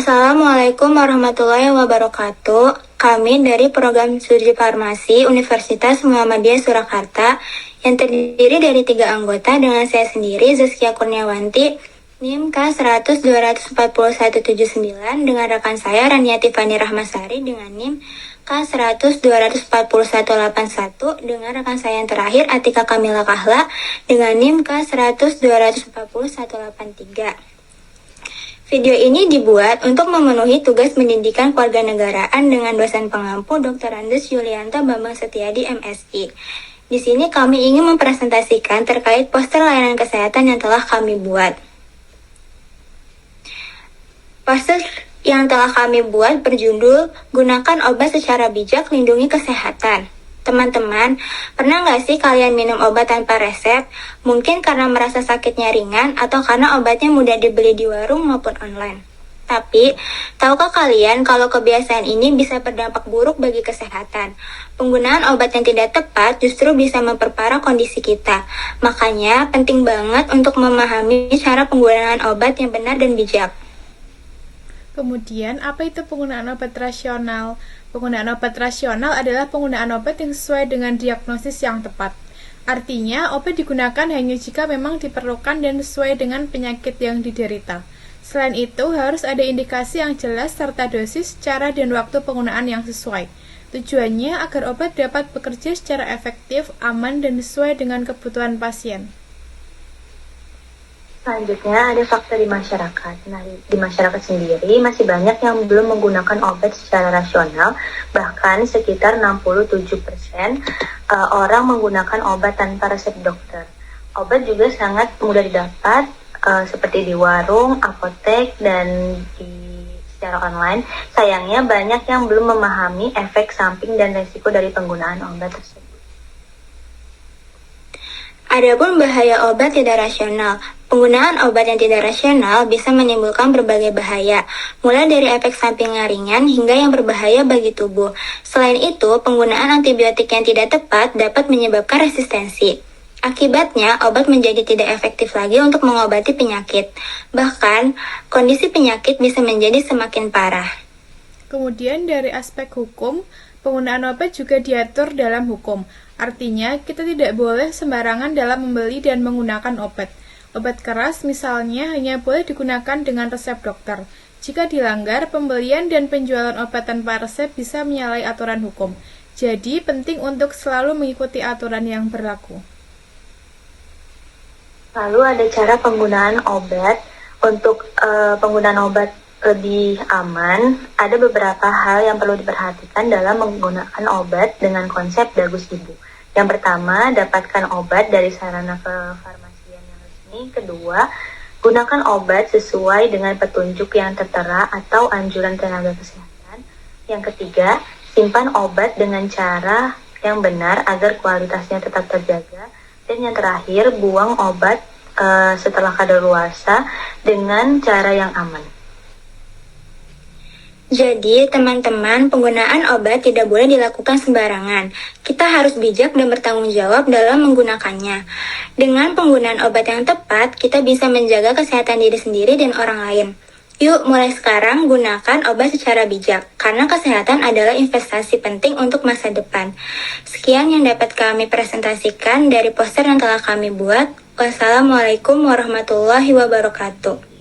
Assalamualaikum warahmatullahi wabarakatuh. Kami dari program studi farmasi Universitas Muhammadiyah Surakarta yang terdiri dari 3 anggota dengan saya sendiri, Zaskia Kurniawanti, NIM K100244179, dengan rekan saya Raniati Fani Rahmasari dengan NIM K100244181, dengan rekan saya yang terakhir Atika Kamila Kahla dengan NIM K100240183. Video ini dibuat untuk memenuhi tugas pendidikan kewarganegaraan dengan dosen pengampu Dr. Andes Yulianta Bambang Setiadi MSI. Di sini kami ingin mempresentasikan terkait poster layanan kesehatan yang telah kami buat. Poster yang telah kami buat berjudul Gunakan Obat Secara Bijak, Lindungi Kesehatan. Teman-teman, pernah nggak sih kalian minum obat tanpa resep? Mungkin karena merasa sakitnya ringan atau karena obatnya mudah dibeli di warung maupun online. Tapi, tahukah kalian kalau kebiasaan ini bisa berdampak buruk bagi kesehatan? Penggunaan obat yang tidak tepat justru bisa memperparah kondisi kita. Makanya, penting banget untuk memahami cara penggunaan obat yang benar dan bijak. Kemudian, apa itu penggunaan obat rasional? Penggunaan obat rasional adalah penggunaan obat yang sesuai dengan diagnosis yang tepat. Artinya, obat digunakan hanya jika memang diperlukan dan sesuai dengan penyakit yang diderita. Selain itu, harus ada indikasi yang jelas serta dosis, cara, dan waktu penggunaan yang sesuai. Tujuannya agar obat dapat bekerja secara efektif, aman, dan sesuai dengan kebutuhan pasien. Selanjutnya ada fakta di masyarakat. Nah, di masyarakat sendiri masih banyak yang belum menggunakan obat secara rasional, bahkan sekitar 67% orang menggunakan obat tanpa resep dokter. Obat juga sangat mudah didapat seperti di warung, apotek, dan secara online. Sayangnya banyak yang belum memahami efek samping dan resiko dari penggunaan obat tersebut. Adapun bahaya obat tidak rasional. Penggunaan obat yang tidak rasional bisa menimbulkan berbagai bahaya, mulai dari efek samping yang ringan hingga yang berbahaya bagi tubuh. Selain itu, penggunaan antibiotik yang tidak tepat dapat menyebabkan resistensi. Akibatnya, obat menjadi tidak efektif lagi untuk mengobati penyakit. Bahkan, kondisi penyakit bisa menjadi semakin parah. Kemudian dari aspek hukum, penggunaan obat juga diatur dalam hukum. Artinya, kita tidak boleh sembarangan dalam membeli dan menggunakan obat. Obat keras misalnya hanya boleh digunakan dengan resep dokter. Jika dilanggar, pembelian dan penjualan obat tanpa resep bisa menyalahi aturan hukum. Jadi, penting untuk selalu mengikuti aturan yang berlaku. Lalu ada cara penggunaan obat. Untuk penggunaan obat lebih aman, ada beberapa hal yang perlu diperhatikan dalam menggunakan obat dengan konsep dagus ibu. Yang pertama, dapatkan obat dari sarana kefarmasian yang resmi. Kedua, gunakan obat sesuai dengan petunjuk yang tertera atau anjuran tenaga kesehatan. Yang ketiga, simpan obat dengan cara yang benar agar kualitasnya tetap terjaga. Dan yang terakhir, buang obat setelah kadaluarsa dengan cara yang aman. Jadi, teman-teman, penggunaan obat tidak boleh dilakukan sembarangan. Kita harus bijak dan bertanggung jawab dalam menggunakannya. Dengan penggunaan obat yang tepat, kita bisa menjaga kesehatan diri sendiri dan orang lain. Yuk, mulai sekarang gunakan obat secara bijak, karena kesehatan adalah investasi penting untuk masa depan. Sekian yang dapat kami presentasikan dari poster yang telah kami buat. Wassalamualaikum warahmatullahi wabarakatuh.